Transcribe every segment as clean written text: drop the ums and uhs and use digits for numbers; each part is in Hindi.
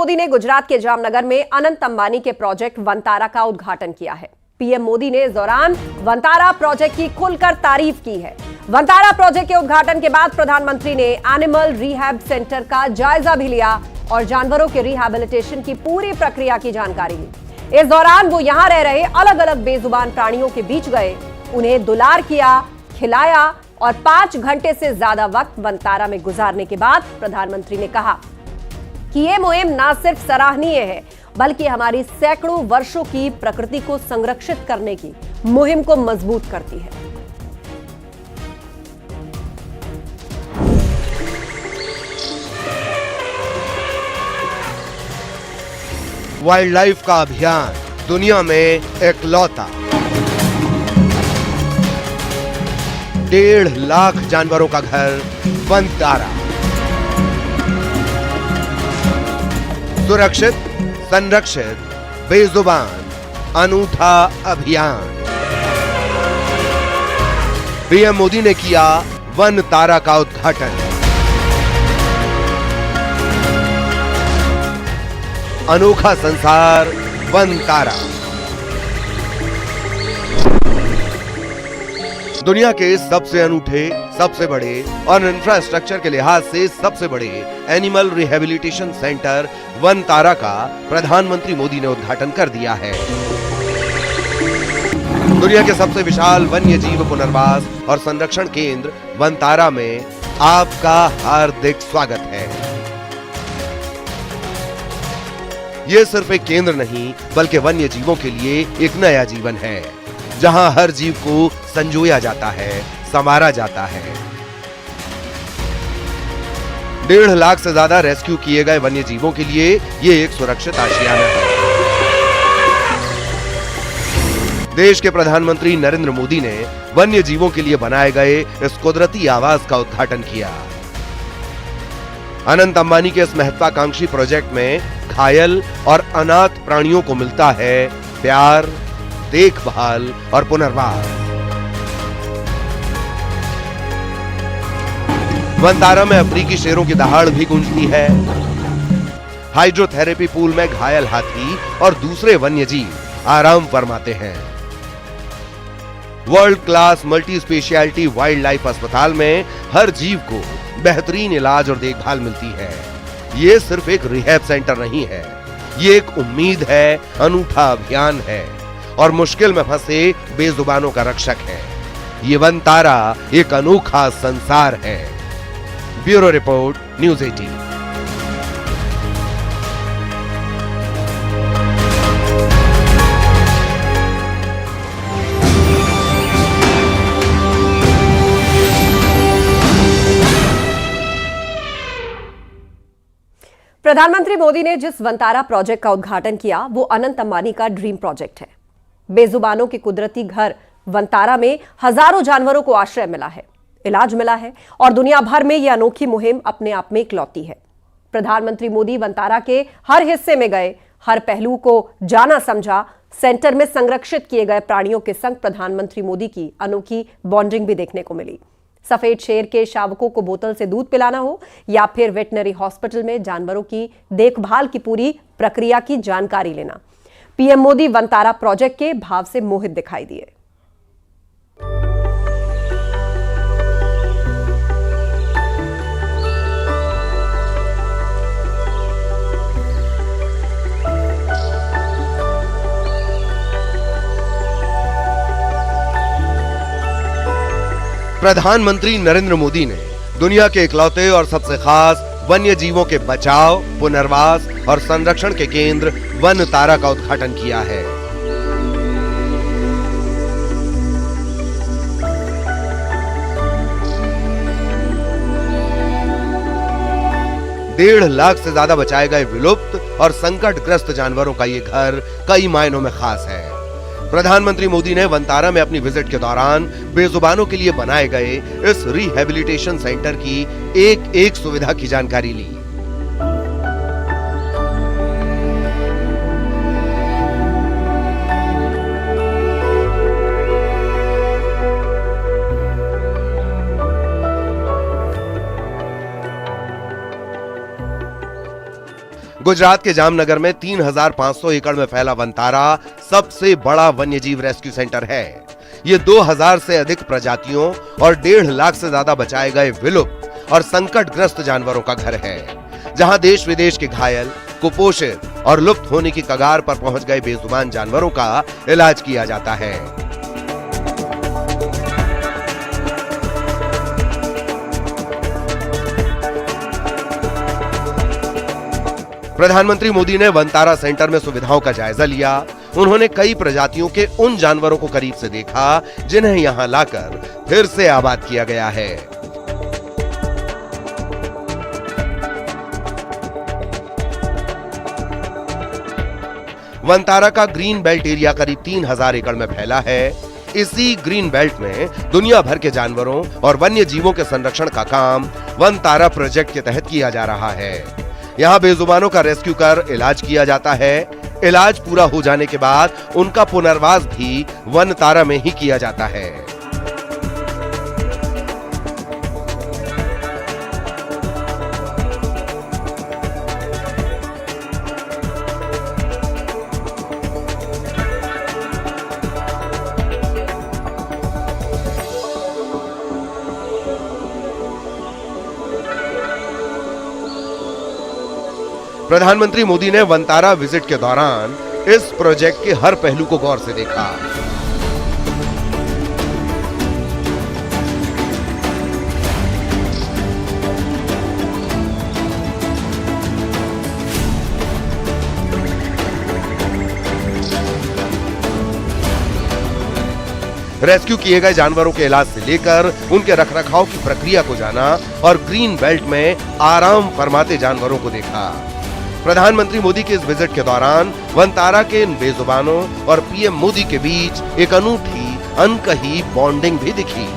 मोदी ने गुजरात के जामनगर में अनंत अंबानी के प्रोजेक्ट वनतारा का उद्घाटन किया है। पीएम मोदी ने इस दौरान वनतारा प्रोजेक्ट की खुलकर तारीफ की है। वनतारा प्रोजेक्ट के उद्घाटन के बाद प्रधानमंत्री ने एनिमल रिहैब सेंटर का जायजा भी लिया और जानवरों के रिहैबिलिटेशन की पूरी प्रक्रिया की जानकारी ली। इस दौरान वो यहां रह रहे अलग अलग बेजुबान प्राणियों के बीच गए, उन्हें दुलार किया, खिलाया और 5 घंटे से ज्यादा वक्त वनतारा में गुजारने के बाद प्रधानमंत्री ने कहा कि यह मुहिम न सिर्फ सराहनीय है बल्कि हमारी सैकड़ों वर्षों की प्रकृति को संरक्षित करने की मुहिम को मजबूत करती है। वाइल्ड लाइफ का अभियान दुनिया में इकलौता 1.5 लाख जानवरों का घर वनतारा। सुरक्षित, संरक्षित, बेजुबान, अनूठा अभियान। पीएम मोदी ने किया वनतारा का उद्घाटन। अनोखा संसार वनतारा। दुनिया के सबसे अनूठे, सबसे बड़े और इंफ्रास्ट्रक्चर के लिहाज से सबसे बड़े एनिमल रिहैबिलिटेशन सेंटर वनतारा का प्रधानमंत्री मोदी ने उद्घाटन कर दिया है। दुनिया के सबसे विशाल वन्य जीव पुनर्वास और संरक्षण केंद्र वनतारा में आपका हार्दिक स्वागत है। ये सिर्फ एक केंद्र नहीं बल्कि वन्य जीवों के लिए एक नया जीवन है, जहां हर जीव को संजोया जाता है, संवारा जाता है। 1.5 लाख से ज्यादा रेस्क्यू किए गए वन्य जीवों के लिए ये एक सुरक्षित आशियाना है। देश के प्रधानमंत्री नरेंद्र मोदी ने वन्य जीवों के लिए बनाए गए इस कुदरती आवास का उद्घाटन किया। अनंत अंबानी के इस महत्वाकांक्षी प्रोजेक्ट में घायल और अनाथ प्राणियों को मिलता है प्यार, देखभाल और पुनर्वास। वनतारा में अफ्रीकी शेरों की दहाड़ भी गूंजती है। हाइड्रोथेरेपी पूल में घायल हाथी और दूसरे वन्य जीव आराम फरमाते हैं। World class multi speciality wild life अस्पताल में हर जीव को बेहतरीन इलाज और देखभाल मिलती है। ये सिर्फ एक रिहैब सेंटर नहीं है, ये एक उम्मीद है, अनूठा अभियान है और मुश्किल में फंसे बेजुबानों का रक्षक है। ये वनतारा एक अनोखा संसार है। Bureau report, news 18। प्रधानमंत्री मोदी ने जिस वनतारा प्रोजेक्ट का उद्घाटन किया वो अनंत अंबानी का ड्रीम प्रोजेक्ट है। बेजुबानों के कुदरती घर वनतारा में हजारों जानवरों को आश्रय मिला है, इलाज मिला है और दुनिया भर में यह अनोखी मुहिम अपने आप में इकलौती है। प्रधानमंत्री मोदी वनतारा के हर हिस्से में गए, हर पहलू को जाना समझा। सेंटर में संरक्षित किए गए प्राणियों के संग प्रधानमंत्री मोदी की अनोखी बॉन्डिंग भी देखने को मिली। सफेद शेर के शावकों को बोतल से दूध पिलाना हो या फिर वेटनरी हॉस्पिटल में जानवरों की देखभाल की पूरी प्रक्रिया की जानकारी लेना, पीएम मोदी वनतारा प्रोजेक्ट के भाव से मोहित दिखाई दिए। प्रधानमंत्री नरेंद्र मोदी ने दुनिया के इकलौते और सबसे खास वन्य जीवों के बचाव, पुनर्वास और संरक्षण के केंद्र वनतारा का उद्घाटन किया है। डेढ़ लाख से ज्यादा बचाए गए विलुप्त और संकटग्रस्त जानवरों का ये घर कई मायनों में खास है। प्रधानमंत्री मोदी ने वनतारा में अपनी विजिट के दौरान बेजुबानों के लिए बनाए गए इस रिहैबिलिटेशन सेंटर की एक एक सुविधा की जानकारी ली। गुजरात के जामनगर में 3,500 एकड़ में फैला वनतारा सबसे बड़ा वन्यजीव रेस्क्यू सेंटर है। ये 2,000 से अधिक प्रजातियों और 1.5 लाख से ज्यादा बचाए गए विलुप्त और संकटग्रस्त जानवरों का घर है, जहां देश विदेश के घायल, कुपोषित और लुप्त होने की कगार पर पहुंच गए बेजुबान जानवरों का इलाज किया जाता है। प्रधानमंत्री मोदी ने वनतारा सेंटर में सुविधाओं का जायजा लिया। उन्होंने कई प्रजातियों के उन जानवरों को करीब से देखा जिन्हें यहां लाकर फिर से आबाद किया गया है। वनतारा का ग्रीन बेल्ट एरिया करीब 3,000 एकड़ में फैला है। इसी ग्रीन बेल्ट में दुनिया भर के जानवरों और वन्य जीवों के संरक्षण का काम वनतारा प्रोजेक्ट के तहत किया जा रहा है। यहाँ बेजुबानों का रेस्क्यू कर इलाज किया जाता है। इलाज पूरा हो जाने के बाद उनका पुनर्वास भी वनतारा में ही किया जाता है। प्रधानमंत्री मोदी ने वनतारा विजिट के दौरान इस प्रोजेक्ट के हर पहलू को गौर से देखा। रेस्क्यू किए गए जानवरों के इलाज से लेकर उनके रखरखाव की प्रक्रिया को जाना और ग्रीन बेल्ट में आराम फरमाते जानवरों को देखा। प्रधानमंत्री मोदी के इस विजिट के दौरान वनतारा के इन बेजुबानों और पीएम मोदी के बीच एक अनूठी अनकही बॉन्डिंग भी दिखी।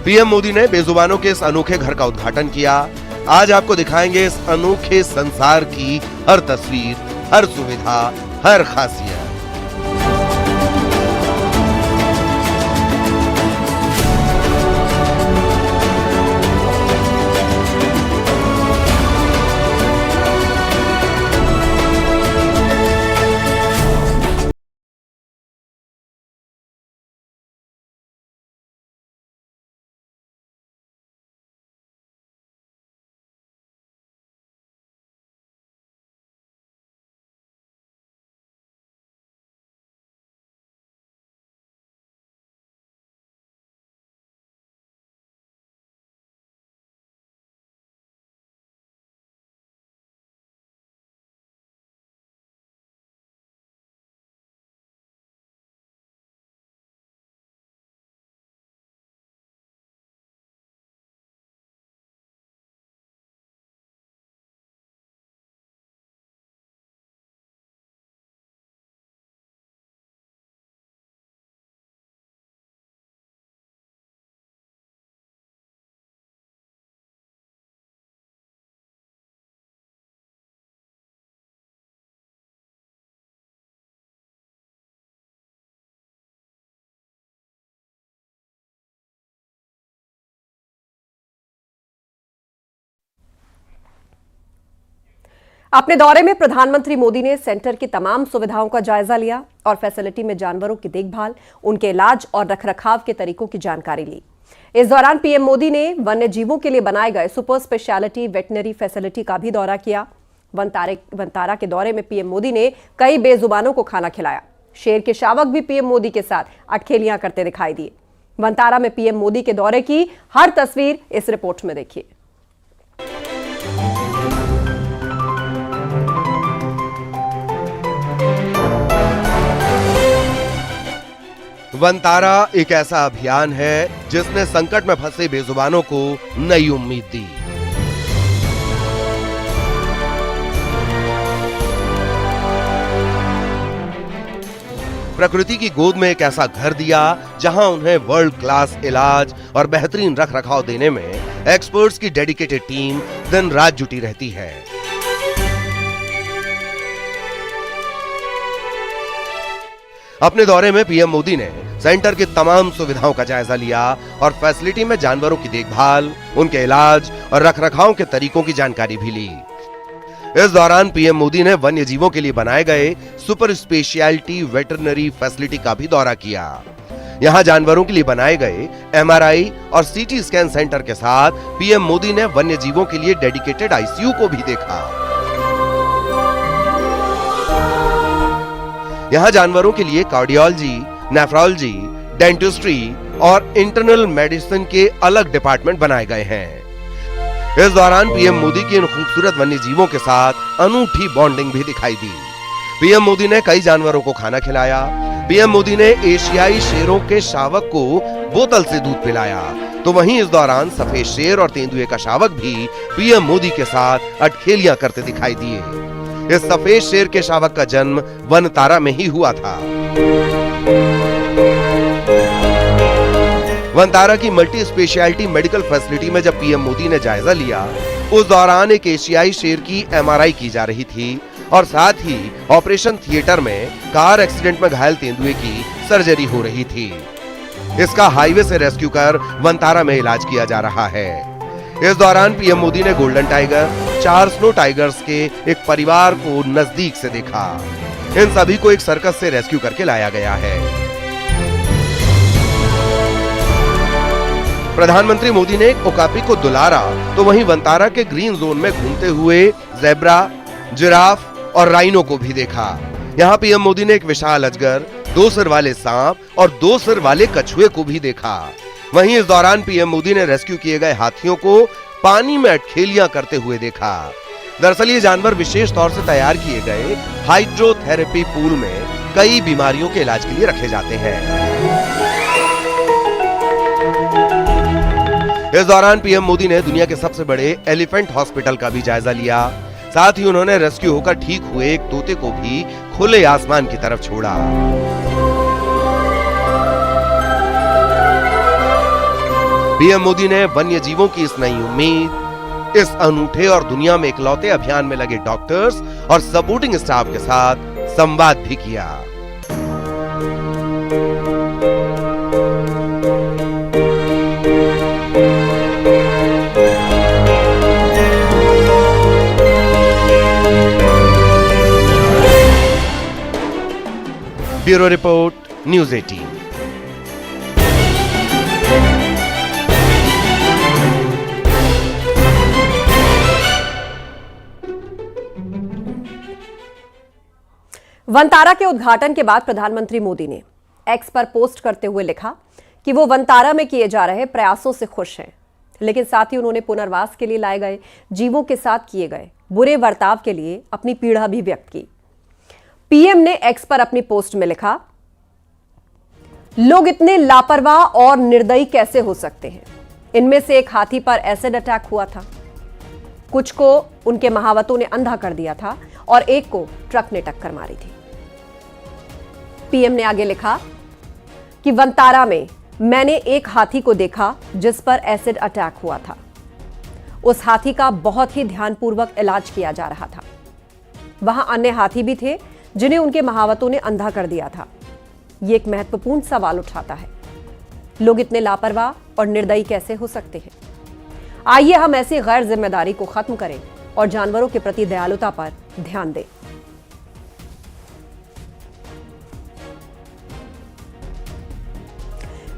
पीएम मोदी ने बेजुबानों के इस अनोखे घर का उद्घाटन किया। आज आपको दिखाएंगे इस अनोखे संसार की हर तस्वीर, हर सुविधा, हर खासियत। अपने दौरे में प्रधानमंत्री मोदी ने सेंटर की तमाम सुविधाओं का जायजा लिया और फैसिलिटी में जानवरों की देखभाल, उनके इलाज और रखरखाव के तरीकों की जानकारी ली। इस दौरान पीएम मोदी ने वन्य जीवों के लिए बनाए गए सुपर स्पेशलिटी वेटनरी फैसिलिटी का भी दौरा किया। वनतारा के दौरे में पीएम मोदी ने कई बेजुबानों को खाना खिलाया। शेर के शावक भी पीएम मोदी के साथ अटखेलियां करते दिखाई दिए। वनतारा में पीएम मोदी के दौरे की हर तस्वीर इस रिपोर्ट में देखिए। वनतारा एक ऐसा अभियान है जिसने संकट में फंसे बेजुबानों को नई उम्मीद दी। प्रकृति की गोद में एक ऐसा घर दिया जहां उन्हें वर्ल्ड क्लास इलाज और बेहतरीन रखरखाव देने में एक्सपर्ट्स की डेडिकेटेड टीम दिन रात जुटी रहती है। अपने दौरे में पीएम मोदी ने सेंटर की तमाम सुविधाओं का जायजा लिया और फैसिलिटी में जानवरों की देखभाल, उनके इलाज और रखरखाव के तरीकों की जानकारी भी ली। इस दौरान पीएम मोदी ने वन्य जीवों के लिए बनाए गए सुपर स्पेशियलिटी वेटरनरी फैसिलिटी का भी दौरा किया। यहां जानवरों के लिए बनाए गए एमआरआई और सीटी स्कैन सेंटर के साथ पीएम मोदी ने वन्य जीवों के लिए डेडिकेटेड आईसीयू को भी देखा। यहां जानवरों के लिए कार्डियोलॉजी, नेफ्रोलॉजी, डेंटिस्ट्री और इंटरनल मेडिसिन के अलग डिपार्टमेंट बनाए गए हैं। इस दौरान पीएम मोदी की इन खूबसूरत वन्य जीवों के साथ अनूठी बॉन्डिंग भी दिखाई दी। पीएम मोदी ने कई जानवरों को खाना खिलाया। पीएम मोदी ने एशियाई शेरों के शावक को बोतल से दूध पिलाया, तो वहीं इस दौरान सफेद शेर और तेंदुए का शावक भी पीएम मोदी के साथ अटखेलियां करते दिखाई दिए। इस सफेद शेर के शावक का जन्म वनतारा में ही हुआ था। वनतारा की मल्टी स्पेशियलिटी मेडिकल फैसिलिटी में जब पीएम मोदी ने जायजा लिया, उस दौरान एक एशियाई शेर की एमआरआई की जा रही थी और साथ ही ऑपरेशन थिएटर में कार एक्सीडेंट में घायल तेंदुए की सर्जरी हो रही थी। इसका हाईवे से रेस्क्यू कर वनतारा में इलाज किया जा रहा है। इस दौरान पीएम मोदी ने गोल्डन टाइगर, 4 स्नो टाइगर्स के एक परिवार को नजदीक से देखा। इन सभी को एक सर्कस से रेस्क्यू करके लाया गया है। प्रधानमंत्री मोदी ने ओकापी को दुलारा, तो वहीं वनतारा के ग्रीन जोन में घूमते हुए ज़ेब्रा, जिराफ और राइनो को भी देखा। यहाँ पीएम मोदी ने एक विशाल अजगर, 2 सिर वाले सांप और 2 सिर वाले कछुए को भी देखा। वहीं इस दौरान पीएम मोदी ने रेस्क्यू किए गए हाथियों को पानी में अटखेलियां करते हुए देखा। दरअसल ये जानवर विशेष तौर से तैयार किए गए हाइड्रोथेरेपी पूल में कई बीमारियों के इलाज के लिए रखे जाते हैं। इस दौरान पीएम मोदी ने दुनिया के सबसे बड़े एलिफेंट हॉस्पिटल का भी जायजा लिया। साथ ही उन्होंने रेस्क्यू होकर ठीक हुए एक तोते को भी खुले आसमान की तरफ छोड़ा। पीएम मोदी ने वन्य जीवों की इस नई उम्मीद, इस अनूठे और दुनिया में इकलौते अभियान में लगे डॉक्टर्स और सपोर्टिंग स्टाफ के साथ संवाद भी किया। Bureau report, news 18। वनतारा के उद्घाटन के बाद प्रधानमंत्री मोदी ने एक्स पर पोस्ट करते हुए लिखा कि वो वनतारा में किए जा रहे प्रयासों से खुश हैं, लेकिन साथ ही उन्होंने पुनर्वास के लिए लाए गए जीवों के साथ किए गए बुरे बर्ताव के लिए अपनी पीड़ा भी व्यक्त की। पीएम ने एक्स पर अपनी पोस्ट में लिखा, लोग इतने लापरवाह और निर्दयी कैसे हो सकते हैं। इनमें से एक हाथी पर एसिड अटैक हुआ था, कुछ को उनके महावतों ने अंधा कर दिया था और एक को ट्रक ने टक्कर मारी थी। पीएम ने आगे लिखा कि वनतारा में मैंने एक हाथी को देखा जिस पर एसिड अटैक हुआ था। उस हाथी का बहुत ही ध्यानपूर्वक इलाज किया जा रहा था। वहां अन्य हाथी भी थे जिन्हें उनके महावतों ने अंधा कर दिया था। यह एक महत्वपूर्ण सवाल उठाता है, लोग इतने लापरवाह और निर्दयी कैसे हो सकते हैं। आइए हम ऐसी गैर जिम्मेदारी को खत्म करें और जानवरों के प्रति दयालुता पर ध्यान दें।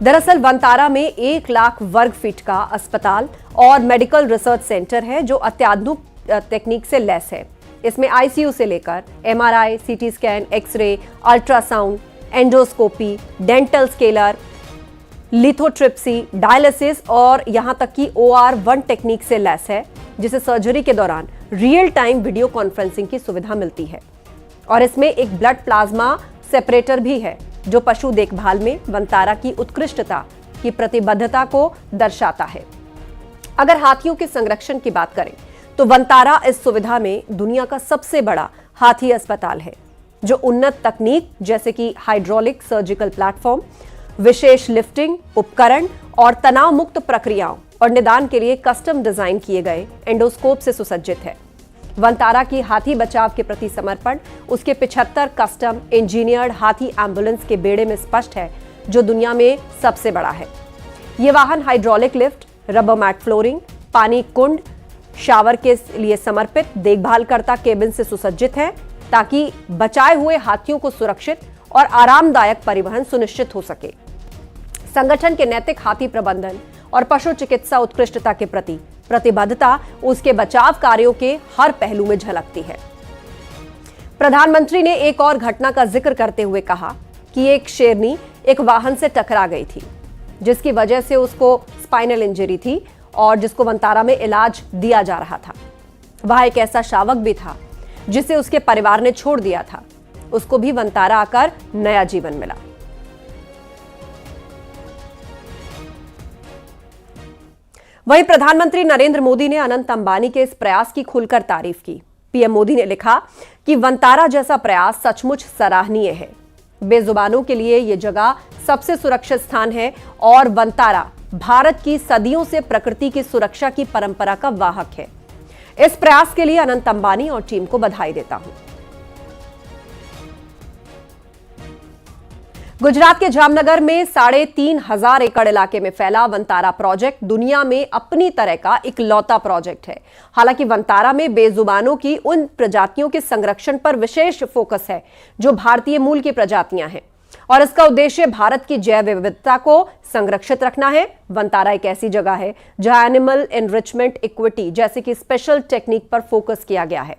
दरअसल वनतारा में 1 लाख वर्ग फीट का अस्पताल और मेडिकल रिसर्च सेंटर है जो अत्याधुनिक तकनीक से लैस है। इसमें आईसीयू से लेकर MRI, CT scan, X ray, ultrasound, endoscopy, dental scaler, lithotripsy, dialysis और यहां तक कि OR1 टेक्निक से लैस है, जिसे सर्जरी के दौरान रियल टाइम वीडियो कॉन्फ्रेंसिंग की सुविधा मिलती है। और इसमें एक ब्लड प्लाज्मा सेपरेटर भी है जो पशु देखभाल में वनतारा की उत्कृष्टता की प्रतिबद्धता को दर्शाता है। अगर हाथियों के संरक्षण की बात करें तो वनतारा इस सुविधा में दुनिया का सबसे बड़ा हाथी अस्पताल है। जो उन्नत तकनीक जैसे कि हाइड्रोलिक सर्जिकल प्लेटफॉर्म, विशेष लिफ्टिंग उपकरण और तनाव मुक्त प्रक्रियाओं और निदान के लिए कस्टम डिजाइन किए गए एंडोस्कोप से सुसज्जित है। वंतारा की हाथी बचाव के प्रति समर्पण उसके 75 कस्टम इंजीनियर्ड हाथी एम्बुलेंस के बेड़े में स्पष्ट है, जो दुनिया में सबसे बड़ा है। यह वाहन hydraulic lift, rubber mat flooring, पानी कुंड, शावर के लिए समर्पित देखभालकर्ता केबिन से सुसज्जित है, ताकि बचाए हुए हाथियों को सुरक्षित और आरामदायक परिवहन सुनिश्चित हो सके। संगठन के नैतिक हाथी प्रबंधन और पशु चिकित्सा उत्कृष्टता के प्रति प्रतिबद्धता उसके बचाव कार्यों के हर पहलू में झलकती है। प्रधानमंत्री ने एक और घटना का जिक्र करते हुए कहा कि एक शेरनी एक वाहन से टकरा गई थी, जिसकी वजह से उसको स्पाइनल इंजरी थी और जिसको वंतारा में इलाज दिया जा रहा था। वह एक ऐसा शावक भी था जिसे उसके परिवार ने छोड़ दिया था। उसको भी वंतारा आकर नया जीवन मिला। वहीं प्रधानमंत्री नरेंद्र मोदी ने अनंत अंबानी के इस प्रयास की खुलकर तारीफ की। पीएम मोदी ने लिखा कि वंतारा जैसा प्रयास सचमुच सराहनीय है। बेजुबानों के लिए यह जगह सबसे सुरक्षित स्थान है और वंतारा भारत की सदियों से प्रकृति की सुरक्षा की परंपरा का वाहक है। इस प्रयास के लिए अनंत अंबानी और टीम को बधाई देता हूं। गुजरात के जामनगर में 3,500 एकड़ इलाके में फैला वंतारा प्रोजेक्ट दुनिया में अपनी तरह का इकलौता प्रोजेक्ट है। हालांकि वंतारा में बेजुबानों की उन प्रजातियों के संरक्षण पर विशेष फोकस है जो भारतीय मूल की प्रजातियां हैं और इसका उद्देश्य भारत की जैव विविधता को संरक्षित रखना है। वंतारा एक ऐसी जगह है जहां एनिमल एनरिचमेंट इक्विटी जैसे कि स्पेशल टेक्निक पर फोकस किया गया है।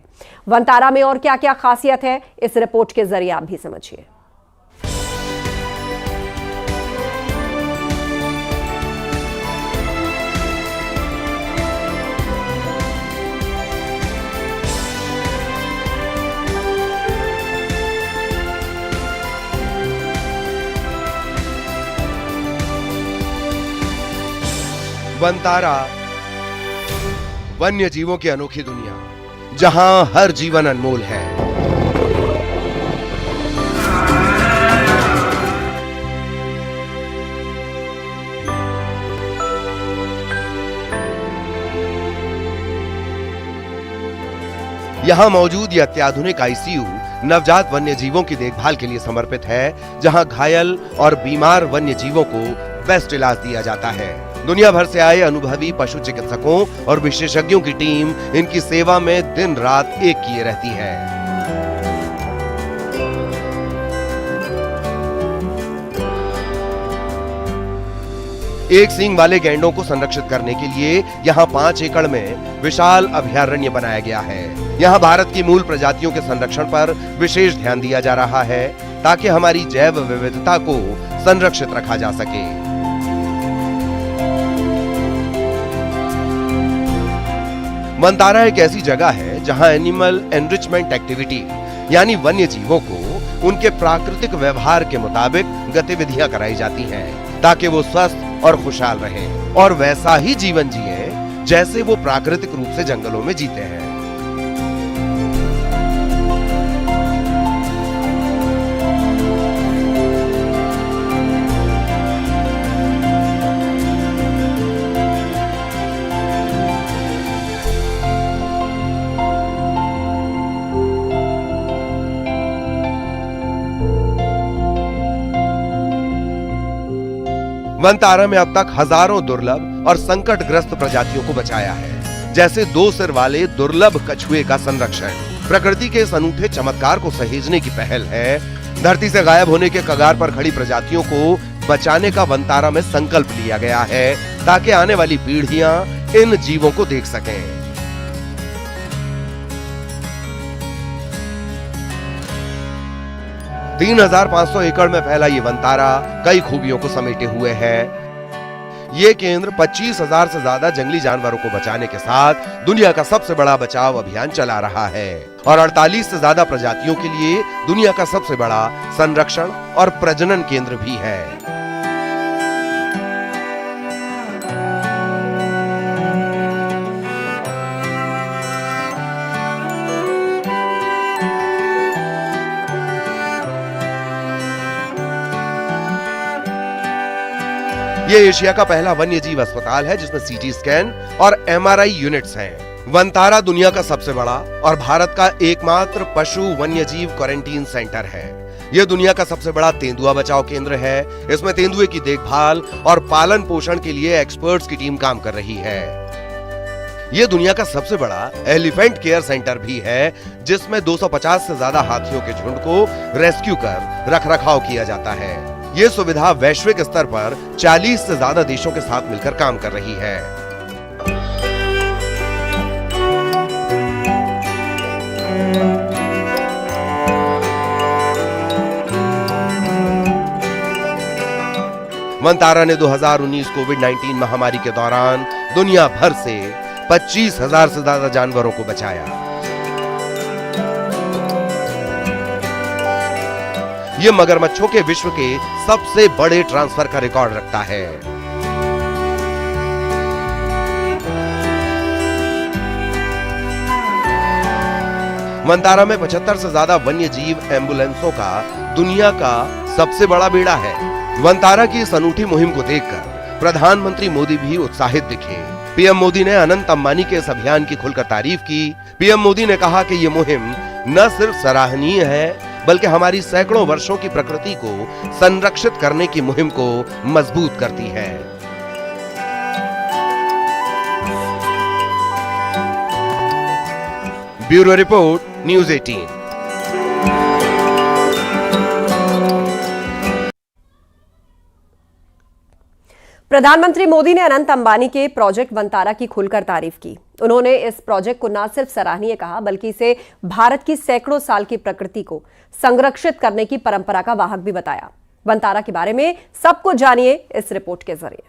वंतारा में और क्या क्या खासियत है, इस रिपोर्ट के जरिए आप भी समझिए। वंतारा वन्य जीवों की अनोखी दुनिया, जहां हर जीवन अनमोल है। यहां मौजूद यह अत्याधुनिक आईसीयू नवजात वन्य जीवों की देखभाल के लिए समर्पित है, जहां घायल और बीमार वन्य जीवों को बेस्ट इलाज दिया जाता है। दुनिया भर से आए अनुभवी पशु चिकित्सकों और विशेषज्ञों की टीम इनकी सेवा में दिन रात एक किए रहती है। एक सींग वाले गैंडों को संरक्षित करने के लिए यहाँ 5 एकड़ में विशाल अभयारण्य बनाया गया है। यहाँ भारत की मूल प्रजातियों के संरक्षण पर विशेष ध्यान दिया जा रहा है, ताकि हमारी जैव विविधता को संरक्षित रखा जा सके। वंतारा एक ऐसी जगह है जहां एनिमल एनरिचमेंट एक्टिविटी यानी वन्य जीवों को उनके प्राकृतिक व्यवहार के मुताबिक गतिविधियां कराई जाती हैं, ताकि वो स्वस्थ और खुशहाल रहें और वैसा ही जीवन जिए जैसे वो प्राकृतिक रूप से जंगलों में जीते हैं। वंतारा में अब तक हजारों दुर्लभ और संकटग्रस्त प्रजातियों को बचाया है, जैसे 2 सिर वाले दुर्लभ कछुए का संरक्षण। प्रकृति के इस अनूठे चमत्कार को सहेजने की पहल है। धरती से गायब होने के कगार पर खड़ी प्रजातियों को बचाने का वंतारा में संकल्प लिया गया है, ताकि आने वाली पीढ़ियां इन जीवों को देख सकें। 3,500 एकड़ में फैला ये वंतारा कई खूबियों को समेटे हुए है। ये केंद्र 25,000 से ज्यादा जंगली जानवरों को बचाने के साथ दुनिया का सबसे बड़ा बचाव अभियान चला रहा है और 48 से ज्यादा प्रजातियों के लिए दुनिया का सबसे बड़ा संरक्षण और प्रजनन केंद्र भी है। ये एशिया का पहला वन्य जीव अस्पताल है जिसमें सीटी स्कैन और एमआरआई यूनिट्स हैं। वनतारा दुनिया का सबसे बड़ा और भारत का एकमात्र पशु वन्य जीव क्वारंटीन सेंटर है। यह दुनिया का सबसे बड़ा तेंदुआ बचाव केंद्र है। इसमें तेंदुए की देखभाल और पालन पोषण के लिए एक्सपर्ट्स की टीम काम कर रही है। यह दुनिया का सबसे बड़ा एलिफेंट केयर सेंटर भी है जिसमें 250 से ज्यादा हाथियों के झुंड को रेस्क्यू कर रखरखाव किया जाता है। ये सुविधा वैश्विक स्तर पर 40 से ज्यादा देशों के साथ मिलकर काम कर रही है। वनतारा ने 2019 कोविड-19 महामारी के दौरान दुनिया भर से 25,000 से ज्यादा जानवरों को बचाया। ये मगरमच्छों के विश्व के सबसे बड़े ट्रांसफर का रिकॉर्ड रखता है। वनतारा में 75 से ज्यादा वन्य जीव एम्बुलेंसों का दुनिया का सबसे बड़ा बेड़ा है। वनतारा की इस अनूठी मुहिम को देखकर प्रधानमंत्री मोदी भी उत्साहित दिखे। पीएम मोदी ने अनंत अंबानी के इस अभियान की खुलकर तारीफ की। पीएम मोदी ने कहा कि ये मुहिम न सिर्फ सराहनीय है बल्कि हमारी सैकड़ों वर्षों की प्रकृति को संरक्षित करने की मुहिम को मजबूत करती है। Bureau report, news 18। प्रधानमंत्री मोदी ने अनंत अंबानी के प्रोजेक्ट वनतारा की खुलकर तारीफ की। उन्होंने इस प्रोजेक्ट को न सिर्फ सराहनीय कहा बल्कि इसे भारत की सैकड़ों साल की प्रकृति को संरक्षित करने की परंपरा का वाहक भी बताया। वनतारा के बारे में सब कुछ जानिए इस रिपोर्ट के जरिए।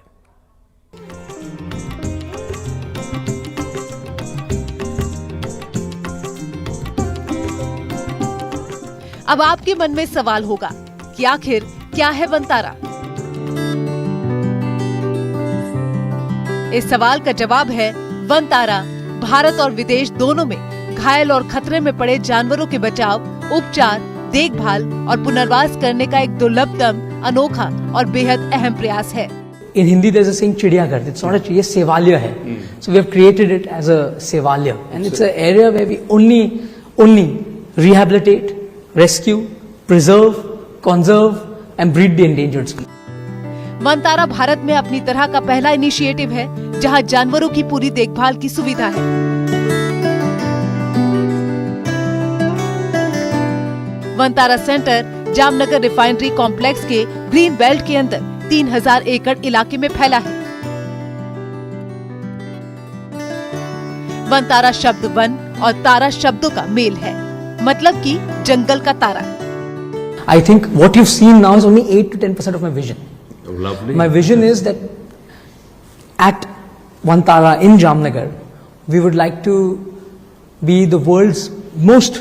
अब आपके मन में सवाल होगा कि आखिर क्या है वनतारा? इस सवाल का जवाब है वनतारा भारत और विदेश दोनों में घायल और खतरे में पड़े जानवरों के बचाव, उपचार, देखभाल और पुनर्वास करने का एक दुर्लभतम, अनोखा और बेहद अहम प्रयास है। In Hindi there's a saying चिड़ियाघर, it's not a ये सेवालय है। So we have created it as a Sevalaya and it's an area where we only rehabilitate, rescue, preserve, conserve and breed the endangered species. Vantara Bharat में अपनी तरह का पहला इनिशिएटिव है जहां जानवरों की पूरी देखभाल की सुविधा है। Vantara centre Jamnagar refinery complex के ग्रीन बेल्ट के अंदर 3000 एकड़ इलाके में फैला है। वनतारा शब्द वन और तारा शब्दों का मेल है, मतलब कि जंगल का तारा। I think what you've seen now is only 8 to 10% of my vision. Lovely. My vision is that at Vantara in Jamnagar, we would like to be the world's most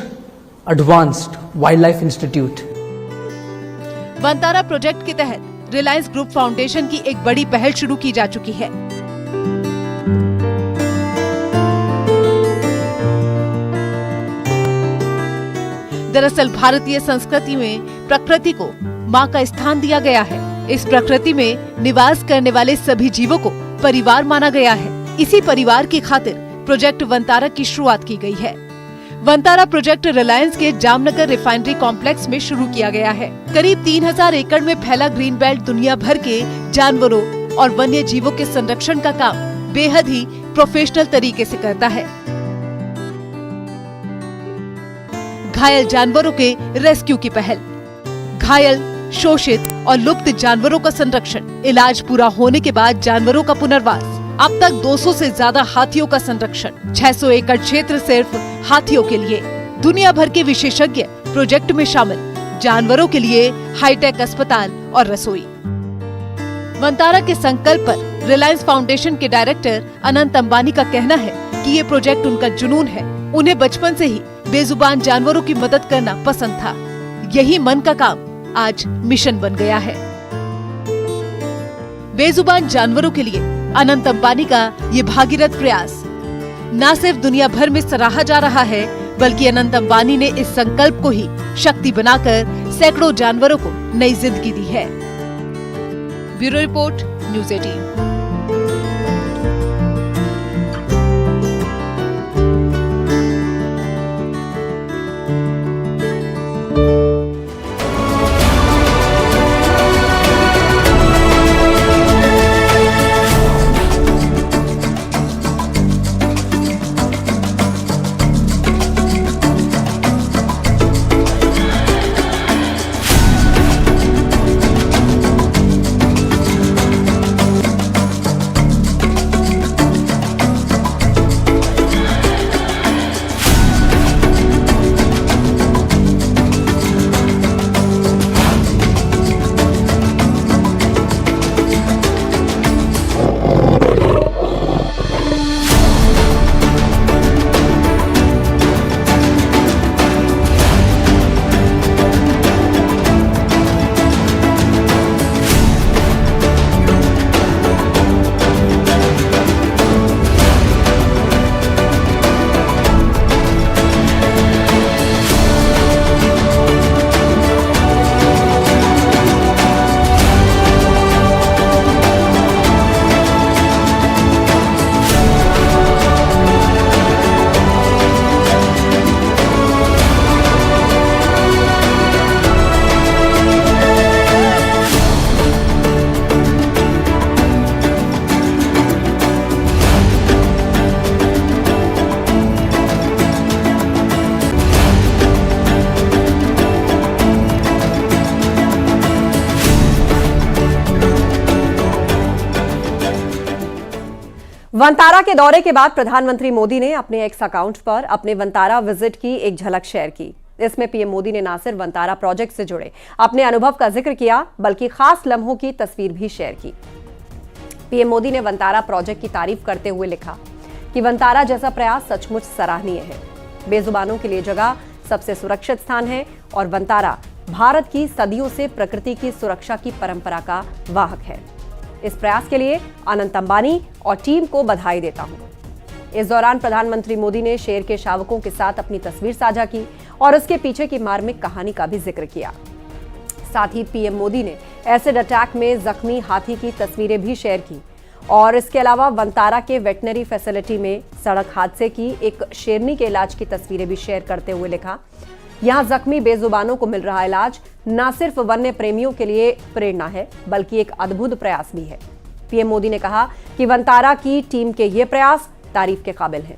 advanced wildlife institute. Vantara project के तहत रिलायंस ग्रुप फाउंडेशन की एक बड़ी पहल शुरू की जा चुकी है। दरअसल भारतीय संस्कृति में प्रकृति को माँ का स्थान दिया गया है। इस प्रकृति में निवास करने वाले सभी जीवों को परिवार माना गया है। इसी परिवार की खातिर प्रोजेक्ट वनतारा की शुरुआत की गई है। वनतारा प्रोजेक्ट रिलायंस के जामनगर रिफाइनरी कॉम्प्लेक्स में शुरू किया गया है। करीब 3000 एकड़ में फैला ग्रीन बेल्ट दुनिया भर के जानवरों और वन्य जीवों के संरक्षण का काम बेहद ही प्रोफेशनल तरीके से करता है। घायल जानवरों के रेस्क्यू की पहल, घायल, शोषित और लुप्त जानवरों का संरक्षण, इलाज पूरा होने के बाद जानवरों का पुनर्वास, अब तक 200 से ज्यादा हाथियों का संरक्षण, 600 एकड़ क्षेत्र सिर्फ हाथियों के लिए। दुनिया भर के विशेषज्ञ प्रोजेक्ट में शामिल, जानवरों के लिए हाईटेक अस्पताल और रसोई। वनतारा के संकल्प पर रिलायंस फाउंडेशन के डायरेक्टर अनंत अंबानी का कहना है कि ये प्रोजेक्ट उनका जुनून है। उन्हें बचपन से ही बेजुबान जानवरों की मदद करना पसंद था। यही मन का काम आज मिशन बन गया है। बेजुबान जानवरों के लिए अनंत अंबानी का ये भागीरथ प्रयास न सिर्फ दुनिया भर में सराहा जा रहा है, बल्कि अनंत अंबानी ने इस संकल्प को ही शक्ति बनाकर सैकड़ों जानवरों को नई जिंदगी दी है। Bureau report, news 18। वंतारा के दौरे के बाद प्रधानमंत्री मोदी ने अपने एक्स अकाउंट पर अपने वंतारा विजिट की एक झलक शेयर की। इसमें पीएम मोदी ने न सिर्फ वंतारा प्रोजेक्ट से जुड़े अपने अनुभव का जिक्र किया, बल्कि खास लम्हों की तस्वीर भी शेयर की। पीएम मोदी ने वंतारा प्रोजेक्ट की तारीफ करते हुए लिखा कि वंतारा जैसा प्रयास सचमुच सराहनीय है। बेजुबानों के लिए जगह सबसे सुरक्षित स्थान है और वंतारा भारत की सदियों से प्रकृति की सुरक्षा की परंपरा का वाहक है। इस प्रयास के लिए अनंत अंबानी और टीम को बधाई देता हूं। इस दौरान प्रधानमंत्री मोदी ने शेर के शावकों के साथ अपनी तस्वीर साझा की और उसके पीछे की मार्मिक कहानी का भी जिक्र किया। साथ ही पीएम मोदी ने एसिड अटैक में जख्मी हाथी की तस्वीरें भी शेयर की और इसके अलावा वंतारा के वेटनरी फैसिलिटी में सड़क हादसे की एक शेरनी के इलाज की तस्वीरें भी शेयर करते हुए लिखा, यहां जख्मी बेजुबानों को मिल रहा इलाज न सिर्फ वन्य प्रेमियों के लिए प्रेरणा है, बल्कि एक अद्भुत प्रयास भी है। पीएम मोदी ने कहा कि वंतारा की टीम के ये प्रयास तारीफ के काबिल हैं।